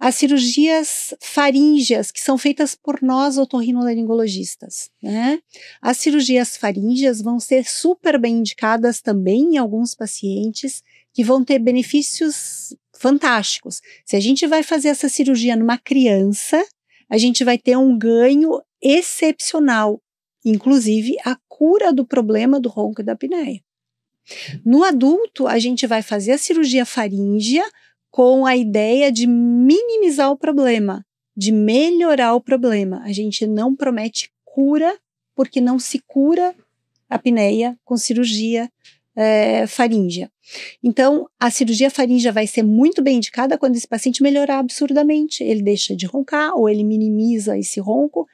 as cirurgias faríngeas, que são feitas por nós otorrinolaringologistas, né? As cirurgias faríngeas vão ser super bem indicadas também em alguns pacientes que vão ter benefícios fantásticos. Se a gente vai fazer essa cirurgia numa criança, a gente vai ter um ganho excepcional, inclusive a cura do problema do ronco e da apneia. No adulto, a gente vai fazer a cirurgia faríngea com a ideia de minimizar o problema, de melhorar o problema. A gente não promete cura, porque não se cura a apneia com cirurgia faríngea. Então, a cirurgia faríngea vai ser muito bem indicada quando esse paciente melhorar absurdamente. Ele deixa de roncar ou ele minimiza esse ronco